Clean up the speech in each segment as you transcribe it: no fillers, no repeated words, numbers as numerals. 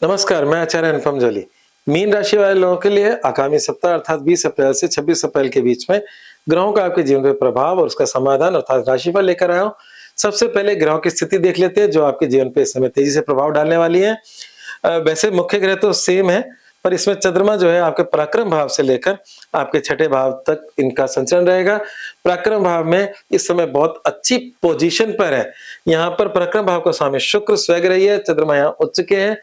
नमस्कार, मैं आचार्य अनुपम जोली। मीन राशि वाले लोगों के लिए आगामी सप्ताह अर्थात 20 अप्रैल से 26 अप्रैल के बीच में ग्रहों का आपके जीवन पे प्रभाव और उसका समाधान अर्थात राशिफल लेकर आया हूं। सबसे पहले ग्रहों की स्थिति देख लेते हैं जो आपके जीवन पे इस समय तेजी से प्रभाव डालने वाली है। वैसे मुख्य ग्रह तो सेम है, पर इसमें चंद्रमा जो है आपके पराक्रम भाव से लेकर आपके छठे भाव तक इनका संचरण रहेगा। पराक्रम भाव में इस समय बहुत अच्छी पोजीशन पर है। यहाँ पर पराक्रम भाव का स्वामी शुक्र स्वग्रही है, चंद्रमा यहाँ उच्च के हैं।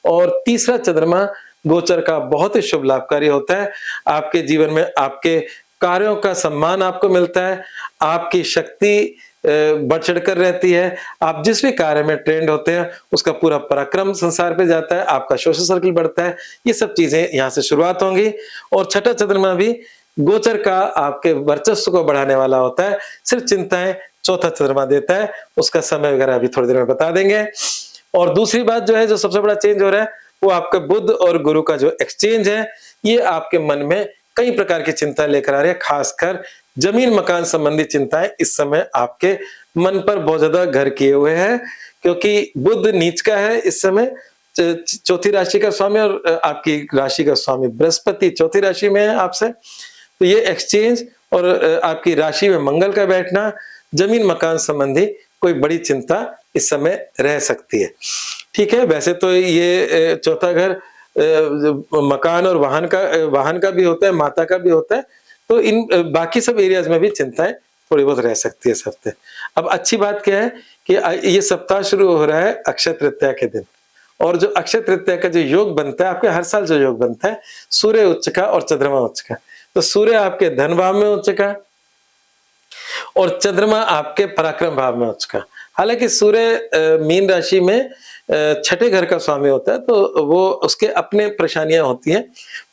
और तीसरा चंद्रमा गोचर का बहुत ही शुभ लाभकारी होता है। आपके जीवन में आपके कार्यों का सम्मान आपको मिलता है, आपकी शक्ति बढ़ चढ़कर रहती है। आप जिस भी कार्य में ट्रेंड होते हैं उसका पूरा पराक्रम संसार पे जाता है, आपका सोशल सर्कल बढ़ता है। ये सब चीजें यहाँ से शुरुआत होंगी। और छठा चंद्रमा भी गोचर का आपके वर्चस्व को बढ़ाने वाला होता है। सिर्फ चिंताएं चौथा चंद्रमा देता है, उसका समय वगैरह अभी थोड़ी देर में बता देंगे। और दूसरी बात जो है, जो सबसे बड़ा चेंज हो रहा है, वो आपका बुध और गुरु का जो एक्सचेंज है, ये आपके मन में कई प्रकार की चिंता लेकर आ रही है। खासकर जमीन मकान संबंधी चिंताएं इस समय आपके मन पर बहुत ज्यादा घर किए हुए हैं, क्योंकि बुध नीच का है इस समय। चौथी राशि का स्वामी और आपकी राशि का स्वामी बृहस्पति चौथी राशि में है आपसे। तो ये एक्सचेंज और आपकी राशि में मंगल का बैठना जमीन मकान संबंधी कोई बड़ी चिंता इस समय रह सकती है। ठीक है, वैसे तो ये चौथा घर मकान और वाहन का भी होता है, माता का भी होता है। तो इन बाकी सब एरियाज में भी चिंताएं थोड़ी बहुत रह सकती है सबसे। अब अच्छी बात क्या है कि ये सप्ताह शुरू हो रहा है अक्षय तृतीया के दिन। और जो अक्षय तृतीया का जो योग बनता है, आपके हर साल जो योग बनता है, सूर्य उच्च का और चंद्रमा उच्च का। तो सूर्य आपके धन भाव में उच्च का और चंद्रमा आपके पराक्रम भाव में उच्च का। हालांकि सूर्य मीन राशि में छठे घर का स्वामी होता है, तो वो उसके अपने परेशानियां होती हैं।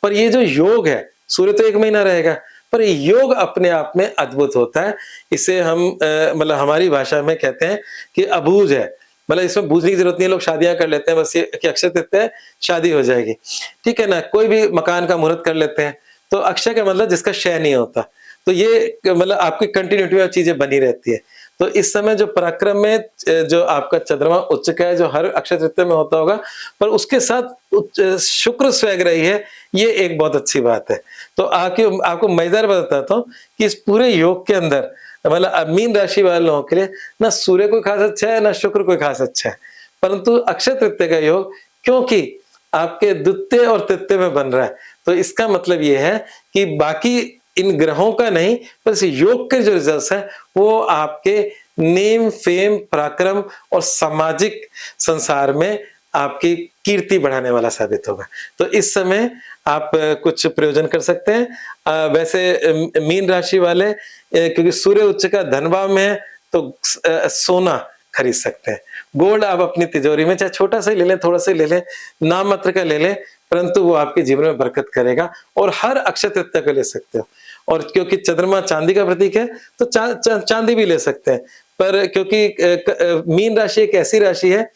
पर ये जो योग है, सूर्य तो 1 महीना रहेगा, पर योग अपने आप में अद्भुत होता है। इसे हम मतलब हमारी भाषा में कहते हैं कि अबूझ है। मतलब इसमें बूझने की जरूरत नहीं है, लोग शादियां कर लेते हैं बस ये कि अक्षय तृतीया शादी हो जाएगी। ठीक है ना, कोई भी मकान का मुहूर्त कर लेते हैं, तो अक्षय का मतलब जिसका क्षय नहीं होता। तो ये मतलब आपकी कंटिन्यूटी में चीजें बनी रहती है। तो इस समय जो पराक्रम में जो आपका चंद्रमा उच्च का है, जो हर अक्षय तृतीया में होता होगा, पर उसके साथ शुक्र स्वग्रही है, ये एक बहुत अच्छी बात है। तो आपको मजेदार बताता हूँ कि इस पूरे योग के अंदर मतलब मीन राशि वाले लोगों के लिए ना सूर्य कोई खास अच्छा है, ना शुक्र कोई खास अच्छा है, परंतु अक्षय तृतीया का योग क्योंकि आपके द्वितीय और तृतीय में बन रहा है, तो इसका मतलब ये है कि बाकी इन ग्रहों का नहीं, पर इस योग के जो रिजल्ट्स हैं वो आपके नेम फेम पराक्रम और सामाजिक संसार में आपकी कीर्ति बढ़ाने वाला साबित होगा। तो इस समय आप कुछ प्रयोजन कर सकते हैं। वैसे मीन राशि वाले क्योंकि सूर्य उच्च का धन भाव में है, तो सोना खरीद सकते हैं। गोल्ड आप अपनी तिजोरी में चाहे छोटा सा ही ले लें, थोड़ा सा ही ले लें, नाम मात्र का ले लें, परंतु वो आपके जीवन में बरकत करेगा। और हर अक्षय तृतीया को ले सकते हो। और क्योंकि चंद्रमा चांदी का प्रतीक है, तो चांदी भी ले सकते हैं। पर क्योंकि मीन राशि एक ऐसी राशि है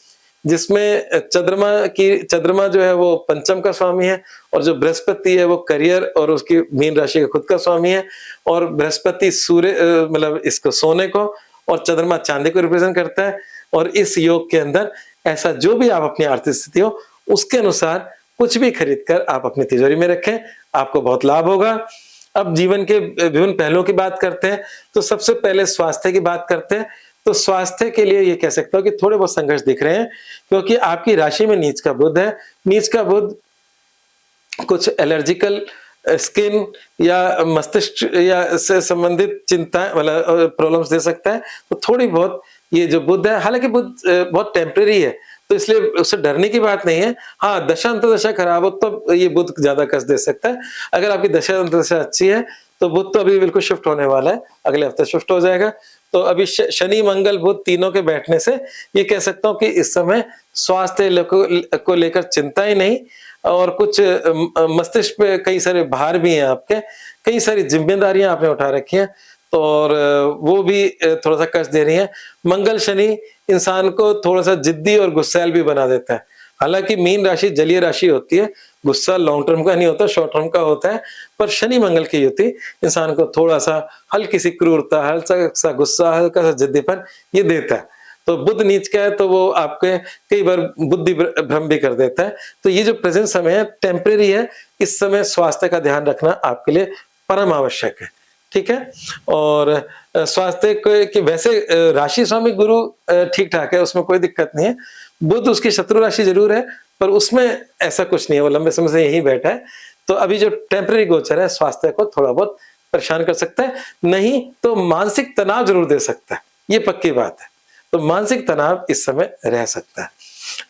जिसमें चंद्रमा जो है वो पंचम का स्वामी है, और जो बृहस्पति है वो करियर और उसकी मीन राशि का खुद का स्वामी है। और बृहस्पति सूर्य मतलब इसको सोने को और चंद्रमा चांदी को रिप्रेजेंट करता है। और इस योग के अंदर ऐसा जो भी आप अपनी आर्थिक स्थिति हो उसके अनुसार कुछ भी खरीद कर आप अपनी तिजोरी में रखें, आपको बहुत लाभ होगा। अब जीवन के विभिन्न पहलुओं की बात करते हैं, तो सबसे पहले स्वास्थ्य की बात करते हैं। तो स्वास्थ्य के लिए ये कह सकता हूं कि थोड़े बहुत संघर्ष दिख रहे हैं, क्योंकि आपकी राशि में नीच का बुध है। नीच का बुध कुछ एलर्जिकल स्किन या मस्तिष्क या से संबंधित चिंताएं मतलब प्रॉब्लम्स दे सकता है। तो थोड़ी बहुत ये जो बुध है, हालांकि बुध बहुत टेम्परेरी है, तो इसलिए उससे डरने की बात नहीं है। हाँ, दशा अंतर्दशा खराब हो तो ये बुध ज्यादा कष्ट दे सकता है। अगर आपकी दशा अंतर्दशा अच्छी है तो बुध तो अभी बिल्कुल शिफ्ट होने वाला है, अगले हफ्ते शिफ्ट हो जाएगा। तो अभी शनि मंगल बुध तीनों के बैठने से ये कह सकता हूँ कि इस समय स्वास्थ्य को लेकर चिंता ही नहीं, और कुछ मस्तिष्क पे कई सारे भार भी हैं आपके, कई सारी जिम्मेदारियां आपने उठा रखी हैं, तो और वो भी थोड़ा सा कष्ट दे रही है। मंगल शनि इंसान को थोड़ा सा जिद्दी और गुस्सैल भी बना देता है। हालांकि मीन राशि जलीय राशि होती है, गुस्सा लॉन्ग टर्म का नहीं होता, शॉर्ट टर्म का होता है। पर शनि मंगल की युति इंसान को थोड़ा सा हल्की सी क्रूरता, हल्का सा गुस्सा, हल्का सा जिद्दीपन ये देता है। तो बुध नीच का है तो वो आपके कई बार बुद्धि भ्रम भी कर देता है। तो ये जो प्रेजेंट समय है टेम्परेरी है, इस समय स्वास्थ्य का ध्यान रखना आपके लिए परम आवश्यक है, ठीक है। और स्वास्थ्य की वैसे राशि स्वामी गुरु ठीक ठाक है, उसमें कोई दिक्कत नहीं है। बुध उसकी शत्रु राशि जरूर है, पर उसमें ऐसा कुछ नहीं है, वो लंबे समय से यही बैठा है। तो अभी जो टेम्परेरी गोचर है स्वास्थ्य को थोड़ा बहुत परेशान कर सकता है, नहीं तो मानसिक तनाव जरूर दे सकता है, ये पक्की बात है। तो मानसिक तनाव इस समय रह सकता है।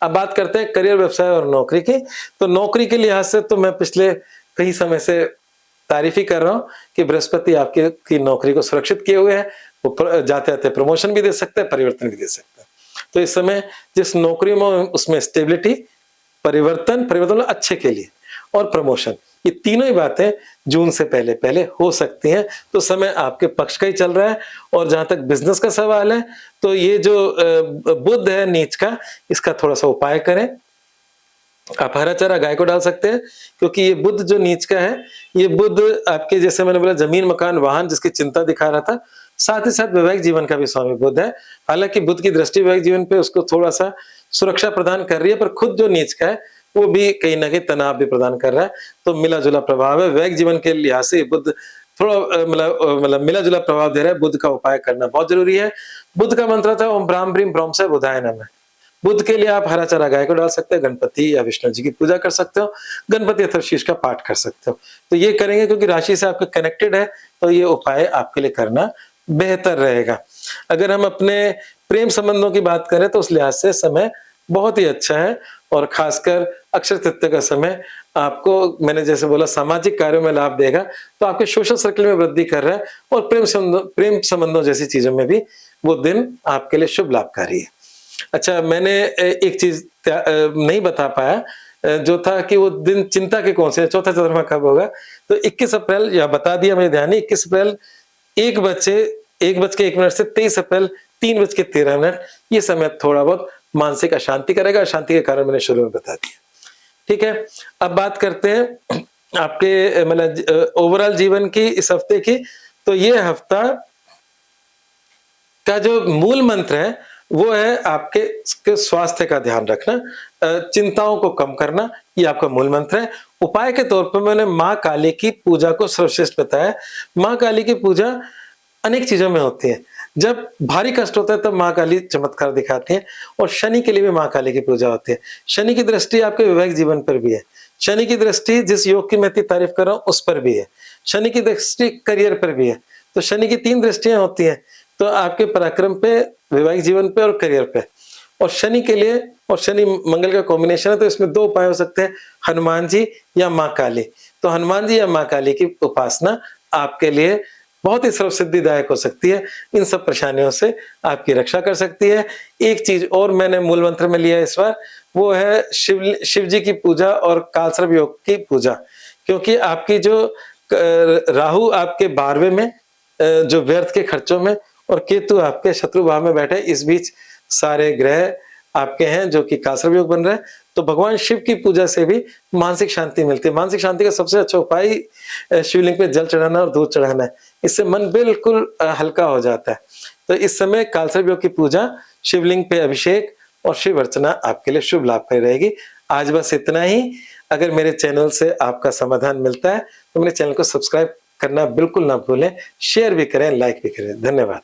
अब बात करते हैं करियर, व्यवसाय और नौकरी की। तो नौकरी के लिहाज से तो मैं पिछले कई समय से तारीफ ही कर रहा हूं कि बृहस्पति आपकी की नौकरी को सुरक्षित किए हुए है, वो जाते जाते प्रमोशन भी दे सकता है, परिवर्तन भी दे सकता है। तो इस समय जिस नौकरी में उसमें स्टेबिलिटी, परिवर्तन मतलब अच्छे के लिए, और प्रमोशन, ये तीनों ही बातें जून से पहले पहले हो सकती हैं। तो समय आपके पक्ष का ही चल रहा है। और जहां तक बिजनेस का सवाल है, तो ये जो बुध है नीच का, इसका थोड़ा सा उपाय करें। आप हरा चारा गाय को डाल सकते हैं, क्योंकि ये बुध जो नीच का है, ये बुध आपके, जैसे मैंने बोला, जमीन, मकान, वाहन जिसकी चिंता दिखा रहा था, साथ ही साथ वैवाहिक जीवन का भी स्वामी बुध है। हालांकि बुध की दृष्टि वैवाहिक जीवन पे उसको थोड़ा सा सुरक्षा प्रदान कर रही है, पर खुद जो नीच का है वो भी कहीं ना कहीं तनाव भी प्रदान कर रहा है। तो मिला जुला प्रभाव है वैवाहिक जीवन के लिहाज से। बुध थोड़ा मतलब मिला जुला प्रभाव दे रहा है। बुध का उपाय करना बहुत जरूरी है। बुध का मंत्र था ओम ब्राह्म ब्रीम ब्रह्म से बुधाय नमः। बुध के लिए आप हरा चारा गाय को डाल सकते हैं, गणपति या विष्णु जी की पूजा कर सकते हो, गणपति अथर्वशीर्ष का पाठ कर सकते हो। तो ये करेंगे क्योंकि राशि से आपके कनेक्टेड है, तो ये उपाय आपके लिए करना बेहतर रहेगा। अगर हम अपने प्रेम संबंधों की बात करें तो उस लिहाज से समय बहुत ही अच्छा है। और खासकर अक्षय तृतीया का समय आपको, मैंने जैसे बोला, सामाजिक कार्यों में लाभ देगा। तो आपके सोशल सर्कल में वृद्धि कर रहा है, और प्रेम संबंधों जैसी चीजों में भी वो दिन आपके लिए शुभ लाभकारी है। अच्छा, मैंने एक चीज नहीं बता पाया, जो था कि वो दिन चिंता के कौन से, चौथा चंद्रमा कब होगा। तो 21 अप्रैल, या बता दिया मुझे ध्यान नहीं, 21 अप्रैल 1:01 से 23 अप्रैल 3:13, ये समय थोड़ा बहुत मानसिक अशांति करेगा। अशांति के कारण मैंने शुरू में बता दिया, ठीक है। अब बात करते हैं आपके मतलब ओवरऑल जीवन की, इस हफ्ते की। तो ये हफ्ता का जो मूल मंत्र है वो है आपके स्वास्थ्य का ध्यान रखना, चिंताओं को कम करना, ये आपका मूल मंत्र है। उपाय के तौर पर मैंने माँ काली की पूजा को सर्वश्रेष्ठ बताया। माँ काली की पूजा अनेक चीजों में होती है। जब भारी कष्ट होता है तब माँ काली चमत्कार दिखाती है, और शनि के लिए भी माँ काली की पूजा होती है। शनि की दृष्टि आपके वैवाहिक जीवन पर भी है। शनि की दृष्टि जिस योग की मैं इतनी तारीफ कर रहा हूं उस पर भी है। शनि की दृष्टि करियर पर भी है। तो शनि की 3 दृष्टियां होती हैं, तो आपके पराक्रम पे, वैवाहिक जीवन पे और करियर पे। और शनि के लिए, और शनि मंगल का कॉम्बिनेशन है, तो इसमें 2 उपाय हो सकते हैं, हनुमान जी या माँ काली। तो हनुमान जी या माँ काली की उपासना आपके लिए बहुत ही सर्व सिद्धिदायक हो सकती है। इन सब परेशानियों से आपकी रक्षा कर सकती है। एक चीज और मैंने मूल मंत्र में लिया इस बार, वो है शिव जी की पूजा और कालसर्प योग की पूजा। क्योंकि आपकी जो राहु आपके 12वें में, जो व्यर्थ के खर्चों में, और केतु आपके शत्रु भाव में बैठे, इस बीच सारे ग्रह आपके हैं जो कि कालसर्प योग बन रहा है। तो भगवान शिव की पूजा से भी मानसिक शांति मिलती है। मानसिक शांति का सबसे अच्छा उपाय शिवलिंग पे जल चढ़ाना और दूध चढ़ाना है। इससे मन बिल्कुल हल्का हो जाता है। तो इस समय कालसर्प योग की पूजा, शिवलिंग पे अभिषेक और शिव अर्चना आपके लिए शुभ लाभकारी रहेगी। आज बस इतना ही। अगर मेरे चैनल से आपका समाधान मिलता है तो मेरे चैनल को सब्सक्राइब करना बिल्कुल ना भूलें, शेयर भी करें, लाइक भी करें। धन्यवाद।